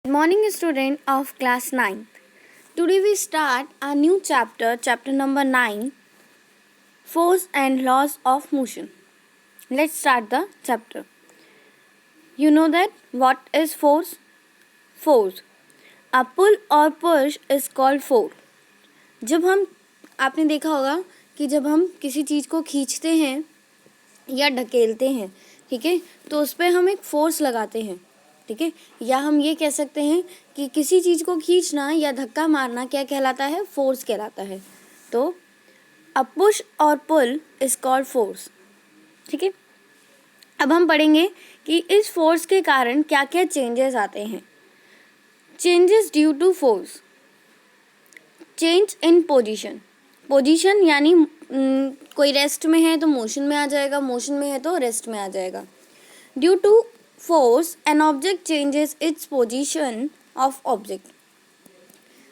Good morning, student of class 9th. Today we start a new chapter, chapter number 9, Force and Laws of Motion. Let's start the chapter. You know that what is force? Force. A pull or push is called force. जब हम आपने देखा होगा कि जब हम किसी चीज़ को खींचते हैं या ढकेलते हैं, ठीक है, तो उस पर हम एक फोर्स लगाते हैं, ठीक है, या हम ये कह सकते हैं कि किसी चीज़ को खींचना या धक्का मारना क्या कहलाता है? फोर्स कहलाता है. तो अ पुश और पुल इज कॉल्ड फोर्स. ठीक है, अब हम पढ़ेंगे कि इस फोर्स के कारण क्या क्या चेंजेस आते हैं. Changes due to force. Change in position. Position यानी कोई रेस्ट में है तो मोशन में आ जाएगा, मोशन में है तो रेस्ट में आ जाएगा. Due to force an object changes its position of object.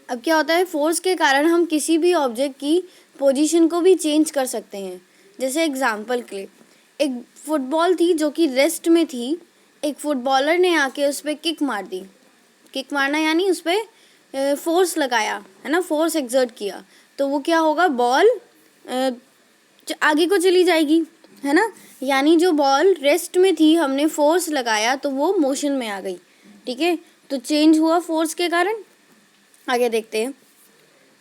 अब क्या होता है, फोर्स के कारण हम किसी भी ऑब्जेक्ट की पोजीशन को भी चेंज कर सकते हैं. जैसे एग्जांपल के लिए एक फुटबॉल थी जो कि रेस्ट में थी, एक फुटबॉलर ने आके उस पर किक मार दी. किक मारना यानी उस पर फोर्स लगाया है ना, फोर्स एक्सर्ट किया, तो वो क्या होगा, बॉल आगे को चली जाएगी, है ना. यानी जो बॉल रेस्ट में थी हमने फोर्स लगाया तो वो मोशन में आ गई. ठीक है, तो चेंज हुआ फोर्स के कारण. आगे देखते हैं.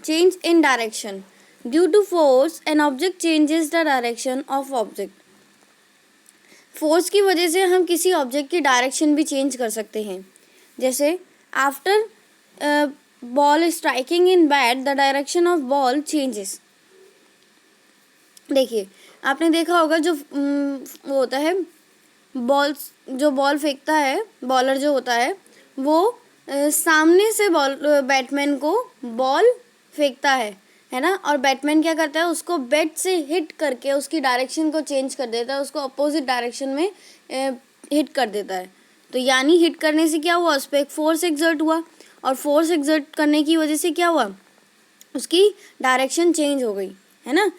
Change in direction. Due to force an object changes the direction of object. Force की वजह से हम किसी ऑब्जेक्ट की डायरेक्शन भी चेंज कर सकते हैं. जैसे after ball striking in bat the direction of ball changes. देखिए, आपने देखा होगा जो वो होता है बॉल्स, जो बॉल फेंकता है, बॉलर जो होता है वो सामने से बॉल बैटमैन को बॉल फेंकता है ना, और बैटमैन क्या करता है, उसको बैट से हिट करके उसकी डायरेक्शन को चेंज कर देता है, उसको अपोजिट डायरेक्शन में हिट कर देता है. तो यानी हिट करने से क्या हुआ, उस पर एक फोर्स एक्सर्ट हुआ, और फोर्स एक्सर्ट करने की वजह से क्या हुआ, उसकी डायरेक्शन चेंज हो गई, है ना.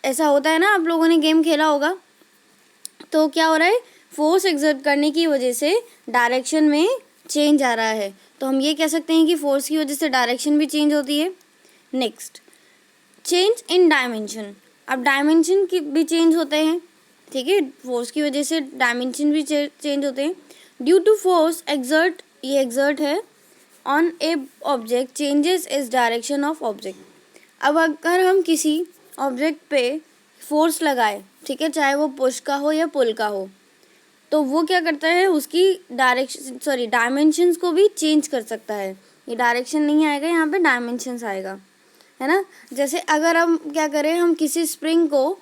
ऐसा होता है ना, आप लोगों ने गेम खेला होगा, तो क्या हो रहा है, फोर्स एक्सर्ट करने की वजह से डायरेक्शन में चेंज आ रहा है. तो हम ये कह सकते हैं कि फोर्स की वजह से डायरेक्शन भी चेंज होती है. Next, change in dimension. अब डायमेंशन की भी चेंज होते हैं, ठीक है, फोर्स की वजह से डायमेंशन भी चेंज होते हैं. ड्यू टू फोर्स एक्सर्ट, ये एक्सर्ट है on A object changes is direction of object. अब अगर हम किसी ऑब्जेक्ट पे फोर्स लगाए, ठीक है, चाहे वो पुश का हो या पुल का हो, तो वो क्या करता है, उसकी डायमेंशंस को भी चेंज कर सकता है. ये डायरेक्शन नहीं आएगा, यहाँ पे डायमेंशंस आएगा, है ना. जैसे अगर हम क्या करें, हम किसी स्प्रिंग को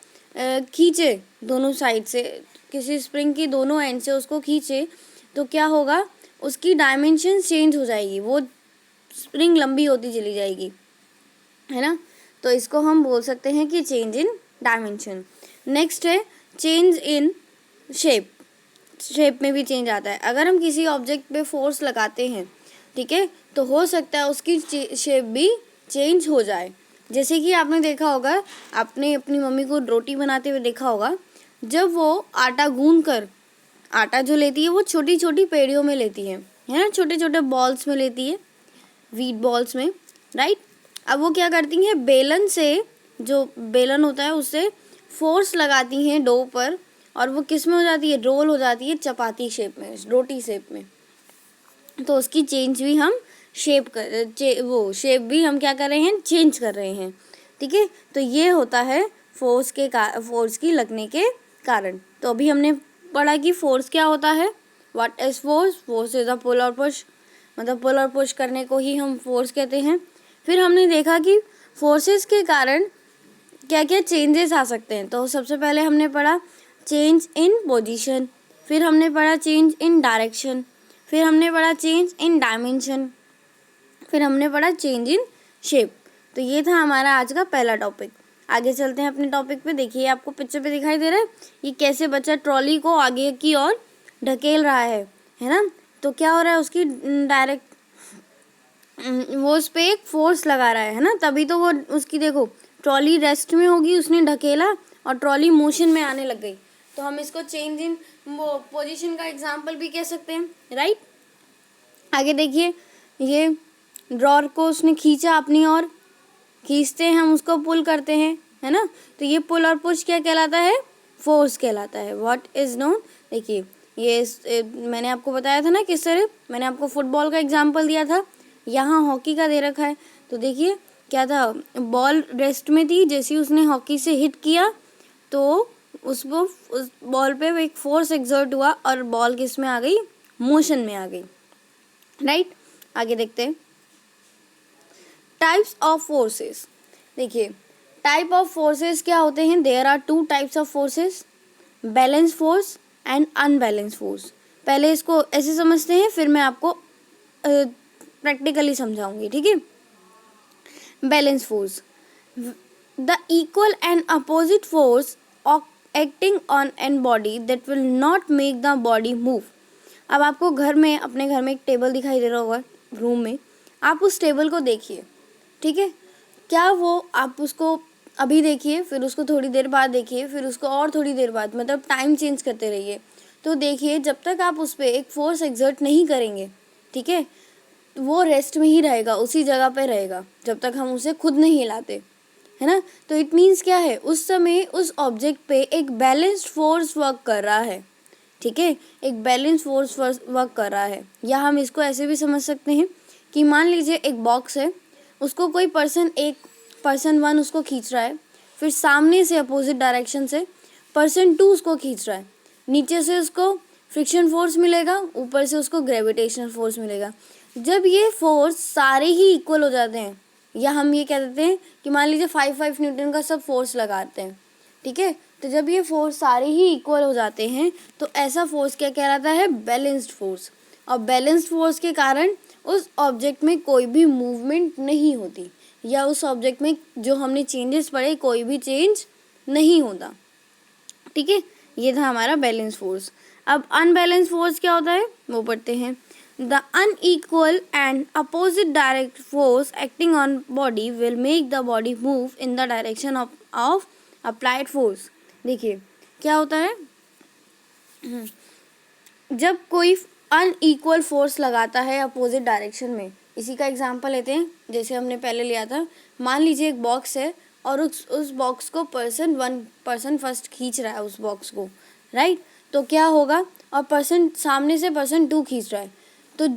खींचे दोनों साइड से, किसी स्प्रिंग की दोनों एंड से उसको खींचे, तो क्या होगा, उसकी डायमेंशन चेंज हो जाएगी, वो स्प्रिंग लंबी होती चली जाएगी, है ना. तो इसको हम बोल सकते हैं कि चेंज इन डायमेंशन. नेक्स्ट है चेंज इन शेप. शेप में भी चेंज आता है. अगर हम किसी ऑब्जेक्ट पे फोर्स लगाते हैं, ठीक है, तो हो सकता है उसकी शेप भी चेंज हो जाए. जैसे कि आपने देखा होगा, आपने अपनी मम्मी को रोटी बनाते हुए देखा होगा, जब वो आटा गूंद कर, आटा जो लेती है वो छोटी छोटी पेड़ियों में लेती है ना, छोटे छोटे बॉल्स में लेती है, व्हीट बॉल्स में, राइट. अब वो क्या करती हैं, बेलन से, जो बेलन होता है उससे फोर्स लगाती हैं डो पर, और वो किस में हो जाती है, रोल हो जाती है चपाती शेप में, रोटी शेप में. तो उसकी चेंज भी हम वो शेप भी हम क्या कर रहे हैं, चेंज कर रहे हैं. ठीक है, तो ये होता है फोर्स की लगने के कारण. तो अभी हमने पढ़ा कि फोर्स क्या होता है. What is force? Force is a pull और पुश. मतलब पुल और पुश करने को ही हम फोर्स कहते हैं. फिर हमने देखा कि फोर्सेस के कारण क्या क्या चेंजेस आ सकते हैं. तो सबसे पहले हमने पढ़ा चेंज इन पोजीशन, फिर हमने पढ़ा चेंज इन डायरेक्शन, फिर हमने पढ़ा चेंज इन डायमेंशन, फिर हमने पढ़ा चेंज इन शेप. तो ये था हमारा आज का पहला टॉपिक. आगे चलते हैं अपने टॉपिक पे. देखिए, आपको पिक्चर पे दिखाई दे रहा है, ये कैसे बच्चा ट्रॉली को आगे की ओर ढकेल रहा है ना. तो क्या हो रहा है, उसकी डायरेक्ट वो उस पर एक फोर्स लगा रहा है ना, तभी तो वो उसकी देखो ट्रॉली रेस्ट में होगी, उसने ढकेला और ट्रॉली मोशन में आने लग गई. तो हम इसको चेंज इन वो पोजीशन का एग्जांपल भी कह सकते हैं, राइट. आगे देखिए, ये ड्रॉर को उसने खींचा अपनी ओर, खींचते हैं हम उसको, पुल करते हैं, है ना। तो ये पुल और पुश क्या कहलाता है? फोर्स कहलाता है। व्हाट इज नोन, देखिए मैंने आपको बताया था ना किस तरह, मैंने आपको फुटबॉल का एग्जांपल दिया था, यहाँ हॉकी का दे रखा है। तो देखिए क्या था, बॉल रेस्ट में थी, जैसे ही उसने हॉकी से हिट किया तो उस बॉल पे एक फोर्स एक्सर्ट हुआ और बॉल किस में आ गई? मोशन में आ गई, राइट। आगे देखते हैं, टाइप्स ऑफ फोर्सेस। देखिए टाइप ऑफ फोर्सेस क्या होते हैं? There are two types of forces, balance force and unbalance force. पहले इसको ऐसे समझते हैं, फिर मैं आपको प्रैक्टिकली समझाऊंगी, ठीक है। Balance force, the equal and opposite force acting on an body that will not make the body move. अब आपको घर में, अपने घर में एक टेबल दिखाई दे रहा होगा रूम में, आप उस टेबल को देखिए, ठीक है। क्या वो, आप उसको अभी देखिए, फिर उसको थोड़ी देर बाद देखिए, फिर उसको और थोड़ी देर बाद, मतलब टाइम चेंज करते रहिए। तो देखिए जब तक आप उस पर एक फोर्स एक्सर्ट नहीं करेंगे, ठीक है, वो रेस्ट में ही रहेगा, उसी जगह पे रहेगा जब तक हम उसे खुद नहीं हिलाते, है ना। तो इट मीन्स क्या है, उस समय उस ऑब्जेक्ट पे एक बैलेंस्ड फोर्स वर्क कर रहा है, ठीक है, एक बैलेंस फोर्स वर्क कर रहा है। या हम इसको ऐसे भी समझ सकते हैं कि मान लीजिए एक बॉक्स है, उसको कोई पर्सन वन उसको खींच रहा है, फिर सामने से अपोजिट डायरेक्शन से पर्सन टू उसको खींच रहा है, नीचे से उसको फ्रिक्शन फोर्स मिलेगा, ऊपर से उसको ग्रेविटेशनल फोर्स मिलेगा। जब ये फोर्स सारे ही इक्वल हो जाते हैं, या हम ये कह देते हैं कि मान लीजिए 5 न्यूटन का सब फोर्स लगाते हैं, ठीक है, तो जब ये फोर्स सारे ही इक्वल हो जाते हैं तो ऐसा फोर्स क्या कहलाता है? Balanced force. और बैलेंस्ड फोर्स के कारण उस ऑब्जेक्ट में कोई भी मूवमेंट नहीं होती, या उस ऑब्जेक्ट में जो हमने चेंजेस पढ़े कोई भी चेंज नहीं होता, ठीक है। ये था हमारा बैलेंस फोर्स। अब अनबैलेंस फोर्स क्या होता है वो पढ़ते हैं। The unequal and opposite direct force acting on body will make the body move in the direction of applied force. देखिए क्या होता है, जब कोई अनइक्वल फोर्स लगाता है अपोजिट डायरेक्शन में, इसी का एग्जांपल लेते हैं जैसे हमने पहले लिया था। मान लीजिए एक बॉक्स है और उस बॉक्स को पर्सन फर्स्ट खींच रहा है उस बॉक्स को, राइट। तो क्या होगा, और सामने से पर्सन टू खींच रहा है, तो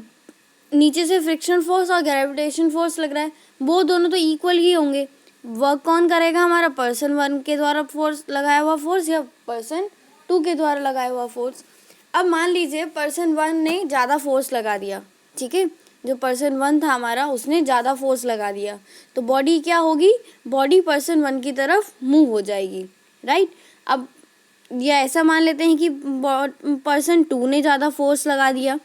नीचे से फ्रिक्शन फोर्स और ग्रेविटेशन फोर्स लग रहा है, वो दोनों तो इक्वल ही होंगे। वर्क कौन करेगा? हमारा पर्सन वन के द्वारा फोर्स लगाया हुआ फोर्स या पर्सन टू के द्वारा लगाया हुआ फोर्स। अब मान लीजिए पर्सन वन ने ज़्यादा फोर्स लगा दिया, ठीक है, जो पर्सन वन था हमारा उसने ज़्यादा फोर्स लगा दिया, तो बॉडी क्या होगी? बॉडी पर्सन वन की तरफ मूव हो जाएगी, राइट। अब या ऐसा मान लेते हैं कि पर्सन टू ने ज़्यादा फोर्स लगा दिया,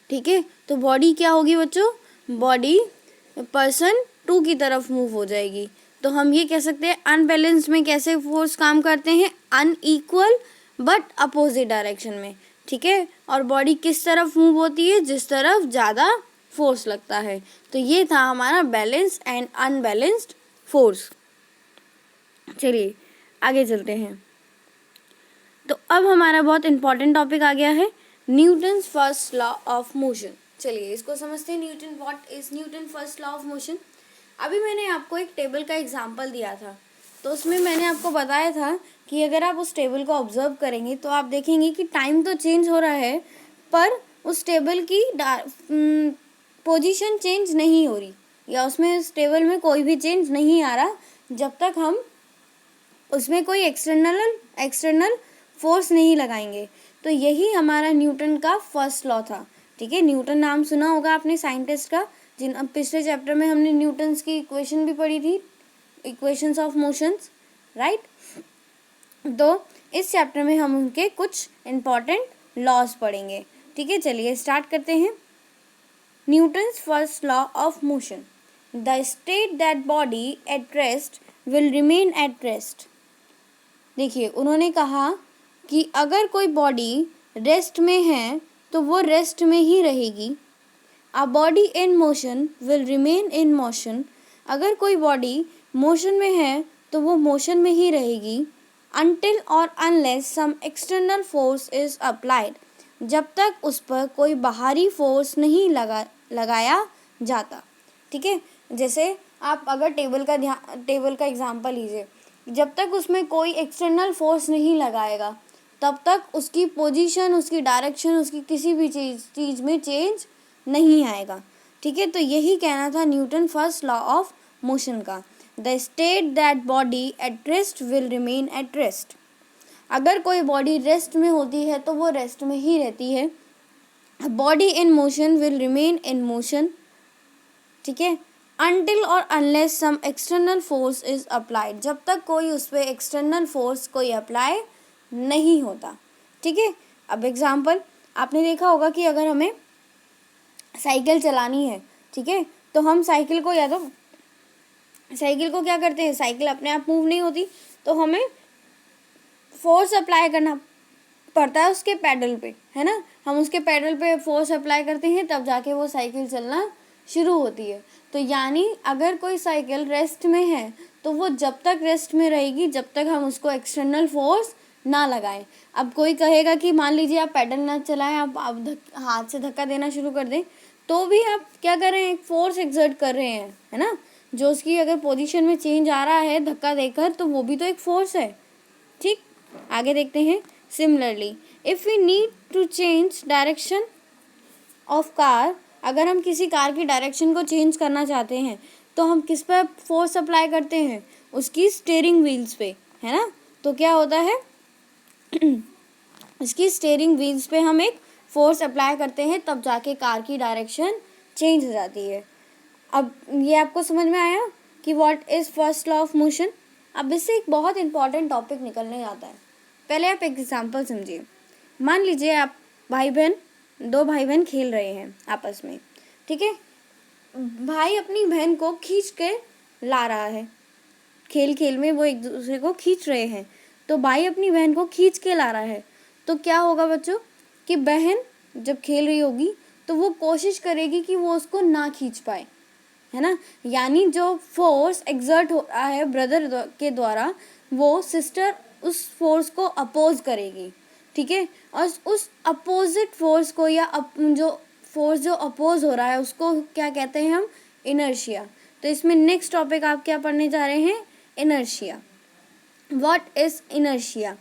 ठीक है, तो बॉडी क्या होगी बच्चों? बॉडी पर्सन टू की तरफ मूव हो जाएगी। तो हम ये कह सकते हैं अनबैलेंस में कैसे फोर्स काम करते हैं? अनइक्वल बट अपोजिट डायरेक्शन में, ठीक है। और बॉडी किस तरफ मूव होती है? जिस तरफ ज़्यादा फोर्स लगता है। तो ये था हमारा बैलेंस एंड अनबैलेंस्ड फोर्स। चलिए आगे चलते हैं। तो अब हमारा बहुत इंपॉर्टेंट टॉपिक आ गया है, Newton's first law of motion. चलिए इसको समझते हैं। What is Newton first law of motion. अभी मैंने आपको एक टेबल का एग्जांपल दिया था, तो उसमें मैंने आपको बताया था कि अगर आप उस टेबल को ऑब्जर्व करेंगे तो आप देखेंगे कि टाइम तो चेंज हो रहा है पर उस टेबल की पोजीशन चेंज नहीं हो रही, या उसमें उस टेबल में कोई भी चेंज नहीं आ रहा जब तक हम उसमें कोई एक्सटर्नल फोर्स नहीं लगाएंगे। तो यही हमारा न्यूटन का फर्स्ट लॉ था, ठीक है। न्यूटन नाम सुना होगा आपने साइंटिस्ट का, अब पिछले चैप्टर में हमने न्यूटन्स की इक्वेशन भी पढ़ी थी, इक्वेशंस ऑफ मोशंस, राइट। तो इस चैप्टर में हम उनके कुछ इम्पॉर्टेंट लॉज पढ़ेंगे, ठीक है। चलिए स्टार्ट करते हैं। Newton's first law of motion, the state that body at rest will remain at rest. देखिए उन्होंने कहा कि अगर कोई बॉडी रेस्ट में है तो वो रेस्ट में ही रहेगी। A body in motion will remain in motion. अगर कोई बॉडी मोशन में है तो वो मोशन में ही रहेगी। अनटिल और unless some external force is applied. जब तक उस पर कोई बाहरी फोर्स नहीं लगाया जाता। ठीक है, जैसे आप अगर टेबल का एग्जांपल लीजिए, जब तक उसमें कोई एक्सटर्नल फोर्स नहीं लगाएगा तब तक उसकी पोजीशन, उसकी डायरेक्शन, उसकी किसी भी चीज़ में चेंज नहीं आएगा। ठीक है, तो यही कहना था Newton first law of motion का, the state that body at rest will remain at rest. अगर कोई बॉडी रेस्ट में होती है तो वो रेस्ट में ही रहती है। Body in motion will remain in motion. ठीक है, अनटिल और unless some external force is applied, जब तक कोई उस पर एक्सटर्नल फोर्स कोई अप्लाई नहीं होता। ठीक है, अब एग्जाम्पल आपने देखा होगा कि अगर हमें साइकिल चलानी है, ठीक है, तो हम साइकिल को क्या करते हैं, साइकिल अपने आप मूव नहीं होती, तो हमें फोर्स अप्लाई करना पड़ता है उसके पैडल पे, है ना। हम उसके पैडल पे फोर्स अप्लाई करते हैं तब जाके वो साइकिल चलना शुरू होती है। तो यानी अगर कोई साइकिल रेस्ट में है तो वो जब तक रेस्ट में रहेगी जब तक हम उसको एक्सटर्नल फोर्स ना लगाएं। अब कोई कहेगा कि मान लीजिए आप पैडल ना चलाएं, आप हाथ से धक्का देना शुरू कर दें, तो भी आप क्या कर रहे हैं, एक फोर्स एक्सर्ट कर रहे हैं, है ना। जो उसकी अगर पोजीशन में चेंज आ रहा है धक्का देकर, तो वो भी तो एक फोर्स है। ठीक, आगे देखते हैं। Similarly if we need to change direction of car, अगर हम किसी कार की डायरेक्शन को चेंज करना चाहते हैं तो हम किस पर फोर्स अप्लाई करते हैं, उसकी स्टीयरिंग व्हील्स पे, है ना। तो क्या होता है इसकी स्टीयरिंग व्हील्स पे हम एक फोर्स अप्लाई करते हैं तब जाके कार की डायरेक्शन चेंज हो जाती है। अब ये आपको समझ में आया कि what is first law of motion. अब इससे एक बहुत इंपॉर्टेंट टॉपिक निकलने आता है। पहले आप एग्जांपल समझिए। मान लीजिए आप दो भाई बहन खेल रहे हैं आपस में। ठीक है, भाई अपनी बहन को खींच के ला रहा है, खेल में वो एक दूसरे को खींच रहे हैं, तो भाई अपनी बहन को खींच के ला रहा है। तो क्या होगा बच्चों कि बहन जब खेल रही होगी तो वो कोशिश करेगी कि वो उसको ना खींच पाए, है ना। यानी जो फोर्स एक्सर्ट हो रहा है ब्रदर के द्वारा, वो सिस्टर उस फोर्स को अपोज करेगी। ठीक है, और उस अपोजिट फोर्स को या जो फोर्स जो अपोज हो रहा है उसको क्या कहते हैं हम, इनर्शिया। तो इसमें नेक्स्ट टॉपिक आप क्या पढ़ने जा रहे हैं, इनर्शिया। What is inertia.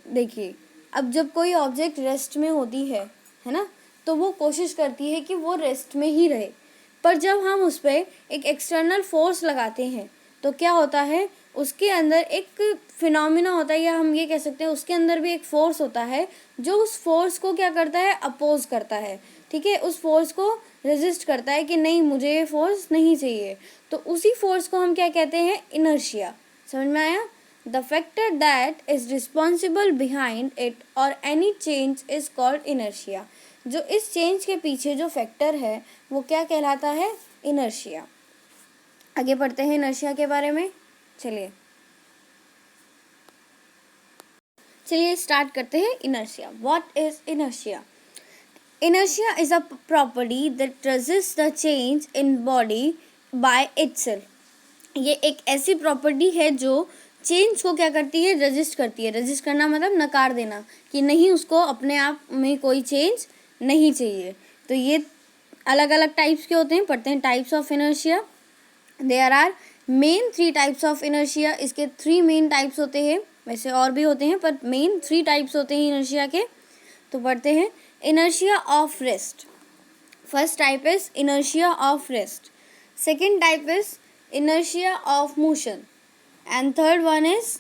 देखिए, अब जब कोई ऑब्जेक्ट रेस्ट में होती है ना, तो वो कोशिश करती है कि वो रेस्ट में ही रहे। पर जब हम उस पर एक एक्सटर्नल फोर्स लगाते हैं तो क्या होता है, उसके अंदर एक फिनोमिना होता है, या हम ये कह सकते हैं उसके अंदर भी एक फोर्स होता है जो उस फोर्स को क्या करता है, अपोज करता है। ठीक है, उस फोर्स को रेजिस्ट करता है कि नहीं, मुझे ये फोर्स नहीं चाहिए। तो उसी फोर्स को हम क्या कहते हैं, इनर्शिया। समझ में आया। The factor that is responsible behind it or any change is called inertia. जो इस चेंज के पीछे जो फैक्टर है वो क्या कहलाता है, इनर्शिया। आगे पढ़ते हैं इनर्शिया के बारे में। चलिए स्टार्ट करते हैं inertia. What is inertia. Inertia is a property that resist the change in body by itself. ये एक ऐसी प्रॉपर्टी है जो चेंज को क्या करती है, रेजिस्ट करती है। रेजिस्ट करना मतलब नकार देना, कि नहीं, उसको अपने आप में कोई चेंज नहीं चाहिए। तो ये अलग अलग टाइप्स के होते हैं, पढ़ते हैं types of inertia. There are main 3 types of inertia. इसके 3 मेन टाइप्स होते हैं, वैसे और भी होते हैं पर मेन 3 टाइप्स होते हैं इनर्शिया के। तो पढ़ते हैं inertia of rest. First type is inertia of rest, second type is inertia of motion, and third one is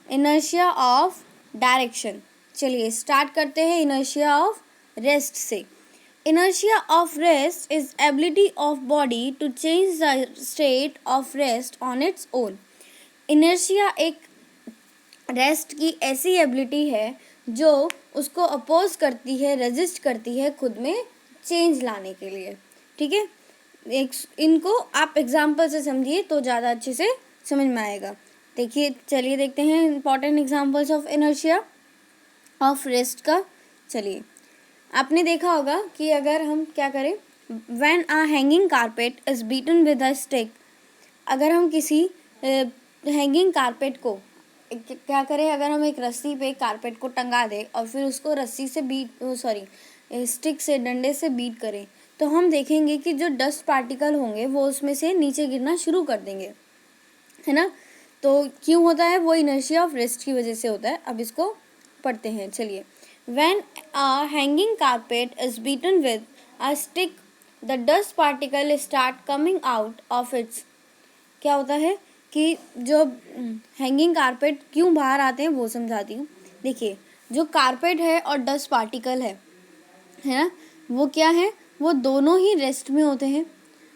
inertia of direction. चलिए स्टार्ट करते हैं इनर्शिया ऑफ रेस्ट से। Inertia of rest is ability of body to change the state of rest on its own. Inertia एक rest की ऐसी ability है जो उसको अपोज करती है, रेजिस्ट करती है खुद में चेंज लाने के लिए। ठीक है, इनको आप एग्जाम्पल से समझिए तो ज़्यादा अच्छे से समझ में आएगा। देखिए, चलिए देखते हैं important examples of inertia of rest का। चलिए, आपने देखा होगा कि अगर हम क्या करें, when a hanging carpet is beaten with a stick. अगर हम किसी हैंगिंग कारपेट को क्या करें, अगर हम एक रस्सी पे कारपेट को टंगा दें और फिर उसको रस्सी से स्टिक से, डंडे से बीट करें, तो हम देखेंगे कि जो डस्ट पार्टिकल होंगे वो उसमें से नीचे गिरना शुरू कर देंगे, है ना। तो क्यों होता है, वो इनर्शिया ऑफ रेस्ट की वजह से होता है। अब इसको पढ़ते हैं, चलिए। When a hanging carpet is beaten with a stick the dust particle start coming out of its. क्या होता है कि जो हैंगिंग कारपेट क्यों बाहर आते हैं वो समझाती हूँ। देखिए, जो कारपेट है और डस्ट पार्टिकल है ना, वो क्या है, वो दोनों ही रेस्ट में होते हैं।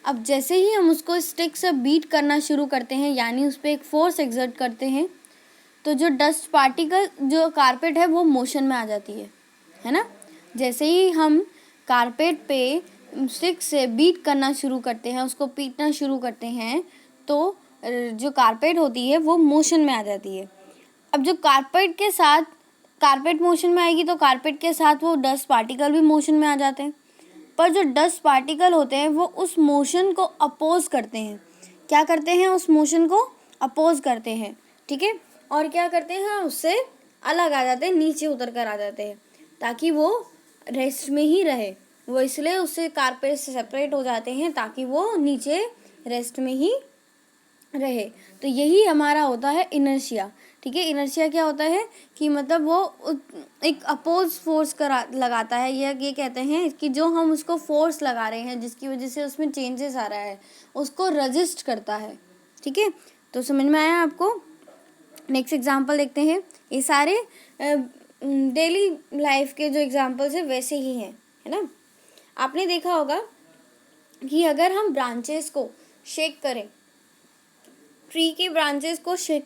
अब जैसे ही हम उसको स्टिक से बीट करना शुरू करते हैं, यानी उस पर एक फोर्स एक्सर्ट करते हैं, तो जो डस्ट पार्टिकल, जो कारपेट है, वो मोशन में आ जाती है ना। जैसे ही हम कारपेट पे स्टिक से बीट करना शुरू करते हैं, उसको पीटना शुरू करते हैं, तो जो कारपेट होती है वो मोशन में आ जाती है। अब जो कारपेट मोशन में आएगी तो कारपेट के साथ वो डस्ट पार्टिकल भी मोशन में आ जाते हैं। पर जो डस्ट पार्टिकल होते हैं वो उस मोशन को अपोज करते हैं। क्या करते हैं, उस मोशन को अपोज करते हैं, ठीक है। और क्या करते हैं, उससे अलग आ जाते हैं, नीचे उतर कर आ जाते हैं, ताकि वो रेस्ट में ही रहे। वो इसलिए उससे कारपेट से सेपरेट हो जाते हैं ताकि वो नीचे रेस्ट में ही रहे। तो यही हमारा होता है इनर्शिया, ठीक है। इनर्शिया क्या होता है कि मतलब वो एक अपोज फोर्स लगाता है, या ये कहते हैं कि जो हम उसको फोर्स लगा रहे हैं जिसकी वजह से उसमें चेंजेस आ रहा है, उसको रजिस्ट करता है, ठीक है। तो समझ में आया आपको। नेक्स्ट एग्जांपल देखते हैं। ये सारे डेली लाइफ के जो एग्जांपल्स है वैसे ही हैं, है ना। आपने देखा होगा कि अगर हम ब्रांचेस को शेक करें, ट्री के ब्रांचेस को शेक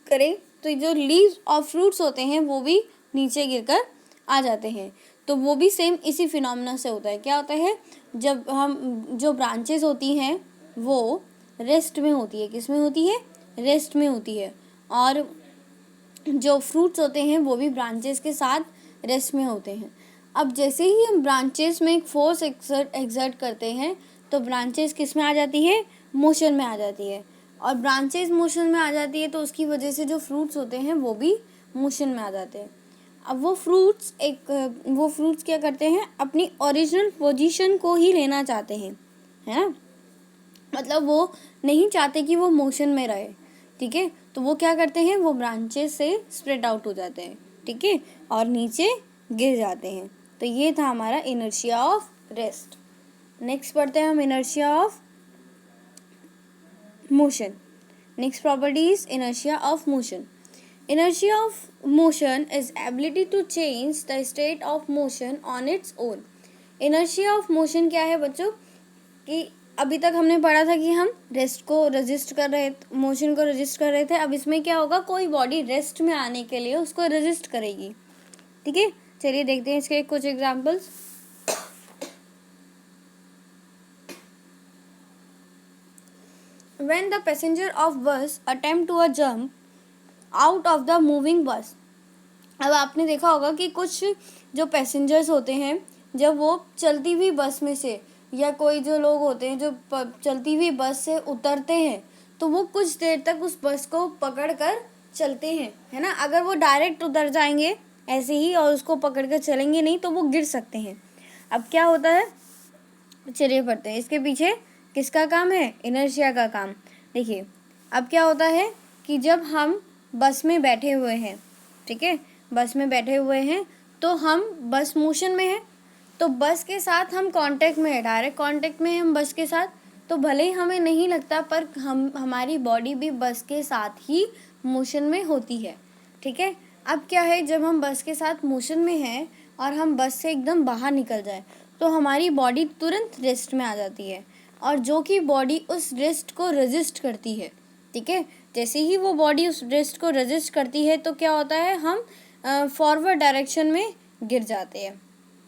करें, तो जो लीव्स और फ्रूट्स होते हैं वो भी नीचे गिरकर आ जाते हैं। तो वो भी सेम इसी फिनोमेना से होता है। क्या होता है, जब हम जो ब्रांचेस होती हैं वो रेस्ट में होती है, किस में होती है, रेस्ट में होती है। और जो फ्रूट्स होते हैं वो भी ब्रांचेस के साथ रेस्ट में होते हैं। अब जैसे ही हम ब्रांचेस में एक फोर्स एक्सर्ट करते हैं तो ब्रांचेस किस में आ जाती है, मोशन में आ जाती है। और ब्रांचेस मोशन में आ जाती है तो उसकी वजह से जो फ्रूट्स होते हैं वो भी मोशन में आ जाते हैं। अब वो फ्रूट्स क्या करते हैं, अपनी ओरिजिनल पोजीशन को ही लेना चाहते हैं, है ना। मतलब वो नहीं चाहते कि वो मोशन में रहे, ठीक है। तो वो क्या करते हैं, वो ब्रांचेस से स्प्रेड आउट हो जाते हैं, ठीक है, और नीचे गिर जाते हैं। तो ये था हमारा इनर्शिया ऑफ रेस्ट। नेक्स्ट पढ़ते हैं हम inertia of motion. Next property is inertia of motion. Inertia of motion is ability to change the state of motion on its own. Inertia of motion क्या है बच्चों, कि अभी तक हमने पढ़ा था कि हम रेस्ट को रजिस्ट कर रहे थे, मोशन को रजिस्ट कर रहे थे। अब इसमें क्या होगा, कोई बॉडी रेस्ट में आने के लिए उसको रजिस्ट करेगी, ठीक है। चलिए देखते हैं इसके कुछ examples. When the passenger of bus attempt to a jump out of the moving bus। अब आपने देखा होगा कि कुछ जो पैसेंजर्स होते हैं, जब वो चलती हुई बस में से, या कोई जो लोग होते हैं जो चलती हुई बस से उतरते हैं, तो वो कुछ देर तक उस बस को पकड़ कर चलते हैं, है ना। अगर वो डायरेक्ट उतर जाएंगे ऐसे ही और उसको पकड़ कर चलेंगे नहीं तो वो गिर सकते हैं। अब क्या होता है, चलिए पढ़ते हैं। इसके पीछे किसका काम है, इनर्शिया का काम। देखिए, अब क्या होता है कि जब हम बस में बैठे हुए हैं, ठीक है, बस में बैठे हुए हैं, तो हम बस मोशन में है, तो बस के साथ हम कांटेक्ट में है, डायरेक्ट कांटेक्ट में है हम बस के साथ। तो भले ही हमें नहीं लगता पर हमारी बॉडी भी बस के साथ ही मोशन में होती है, ठीक है। अब क्या है, जब हम बस के साथ मोशन में हैं और हम बस से एकदम बाहर निकल जाए तो हमारी बॉडी तुरंत रेस्ट में आ जाती है, और जो कि बॉडी उस रेस्ट को रेजिस्ट करती है, ठीक है। जैसे ही वो बॉडी उस रेस्ट को रेजिस्ट करती है तो क्या होता है, हम फॉरवर्ड डायरेक्शन में गिर जाते हैं,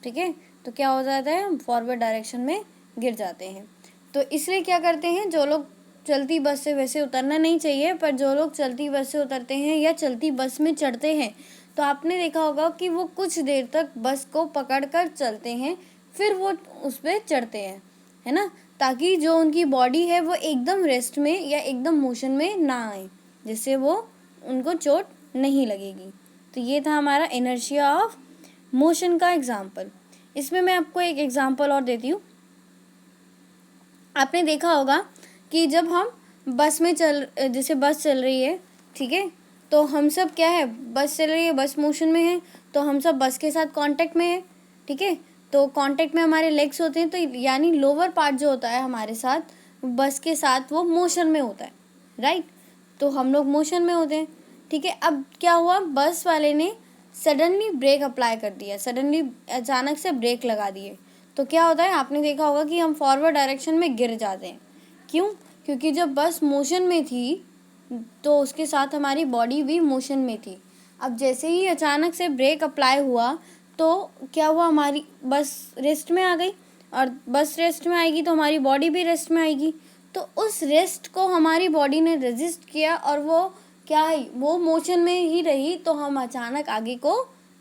ठीक है। तो क्या हो जाता है, हम फॉरवर्ड डायरेक्शन में गिर जाते हैं। तो इसलिए क्या करते हैं, जो लोग चलती बस से, वैसे उतरना नहीं चाहिए, पर जो लोग चलती बस से उतरते हैं या चलती बस में चढ़ते हैं, तो आपने देखा होगा कि वो कुछ देर तक बस को पकड़ कर चलते हैं, फिर वो उस पर चढ़ते हैं, है ना, ताकि जो उनकी बॉडी है वो एकदम रेस्ट में या एकदम मोशन में ना आए, जिससे वो उनको चोट नहीं लगेगी। तो ये था हमारा इनर्शिया ऑफ मोशन का एग्जाम्पल। इसमें मैं आपको एक एग्जाम्पल और देती हूँ। आपने देखा होगा कि जब हम बस में जैसे बस चल रही है, ठीक है, तो हम सब क्या है, बस चल रही है, बस मोशन में है, तो हम सब बस के साथ कांटेक्ट में है, ठीक है। तो कांटेक्ट में हमारे लेग्स होते हैं, तो यानी लोअर पार्ट जो होता है हमारे साथ बस के साथ वो मोशन में होता है, राइट। तो हम लोग मोशन में होते हैं, ठीक है। अब क्या हुआ, बस वाले ने सडनली ब्रेक अप्लाई कर दिया, सडनली अचानक से ब्रेक लगा दिए, तो क्या होता है, आपने देखा होगा कि हम फॉरवर्ड डायरेक्शन में गिर जाते हैं। क्यों? क्योंकि जब बस मोशन में थी तो उसके साथ हमारी बॉडी भी मोशन में थी। अब जैसे ही अचानक से ब्रेक अप्लाई हुआ तो क्या हुआ, हमारी बस रेस्ट में आ गई, और बस रेस्ट में आएगी तो हमारी बॉडी भी रेस्ट में आएगी। तो उस रेस्ट को हमारी बॉडी ने रेजिस्ट किया और वो क्या है, वो मोशन में ही रही, तो हम अचानक आगे को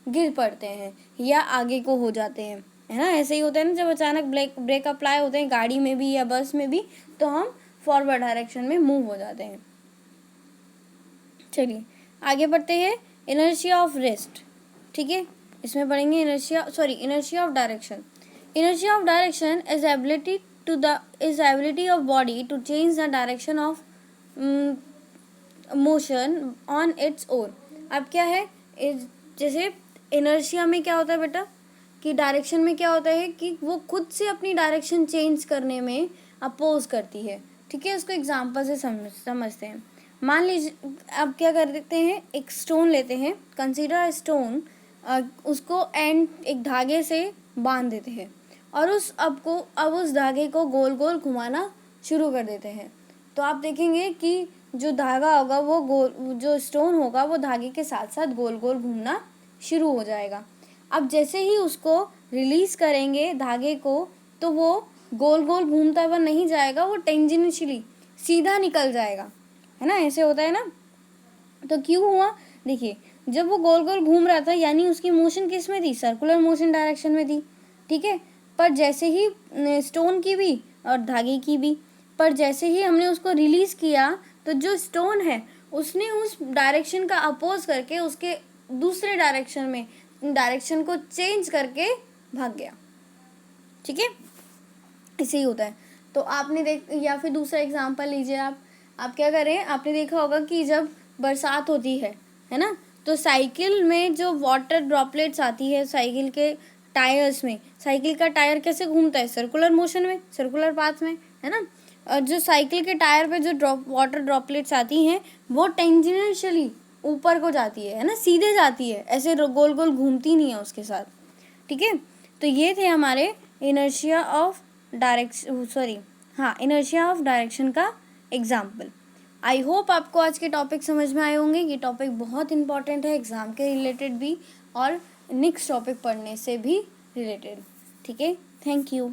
गिर पड़ते हैं या आगे को हो जाते हैं, है ना। ऐसे ही होता है ना, जब अचानक ब्रेक अप्लाई होते हैं गाड़ी में भी या बस में भी, तो हम फॉरवर्ड डायरेक्शन में मूव हो जाते हैं। चलिए आगे बढ़ते हैं, इनर्शिया ऑफ रेस्ट, ठीक है। इसमें पढ़ेंगे inertia of direction. Inertia of direction is ability of body to change the direction of motion on its own. अब क्या है, जैसे इनर्शिया में क्या होता है बेटा, कि डायरेक्शन में क्या होता है कि वो खुद से अपनी डायरेक्शन चेंज करने में अपोज करती है, ठीक है। उसको एग्जांपल से समझते हैं। मान लीजिए, अब क्या कर देते हैं, एक स्टोन लेते हैं, कंसीडर अ स्टोन, उसको एक धागे से बांध देते हैं और अब उस धागे को गोल गोल घुमाना शुरू कर देते हैं। तो आप देखेंगे कि जो धागा होगा वो जो स्टोन होगा वो धागे के साथ साथ गोल गोल घूमना शुरू हो जाएगा। अब जैसे ही उसको रिलीज करेंगे धागे को, तो वो गोल गोल घूमता हुआ नहीं जाएगा, वो टेंजेंशियली सीधा निकल जाएगा, है ना। ऐसे होता है ना। तो क्यों हुआ, देखिए, जब वो गोल गोल घूम रहा था यानी उसकी मोशन किस में थी, सर्कुलर मोशन डायरेक्शन में थी, ठीक है। पर जैसे ही स्टोन की भी और धागे की भी, पर जैसे ही हमने उसको रिलीज किया तो जो स्टोन है उसने उस डायरेक्शन का अपोज करके उसके दूसरे डायरेक्शन को चेंज करके भाग गया, ठीक है। ऐसे ही होता है। तो आपने या फिर दूसरा एग्जांपल लीजिए, आप क्या करें, आपने देखा होगा कि जब बरसात होती है ना, तो साइकिल में जो वाटर ड्रॉपलेट्स आती है साइकिल के टायर्स में, साइकिल का टायर कैसे घूमता है, सर्कुलर मोशन में, सर्कुलर पाथ में, है ना। और जो साइकिल के टायर पे जो वाटर ड्रॉपलेट्स आती हैं वो टेंजेंशियली ऊपर को जाती है ना, सीधे जाती है, ऐसे गोल गोल घूमती नहीं है उसके साथ, ठीक है। तो ये थे हमारे इनर्शिया ऑफ डायरेक्शन का एग्जाम्पल। आई होप आपको आज के टॉपिक समझ में आए होंगे। ये टॉपिक बहुत इंपॉर्टेंट है, एग्ज़ाम के रिलेटेड भी और नेक्स्ट टॉपिक पढ़ने से भी रिलेटेड, ठीक है। Thank you.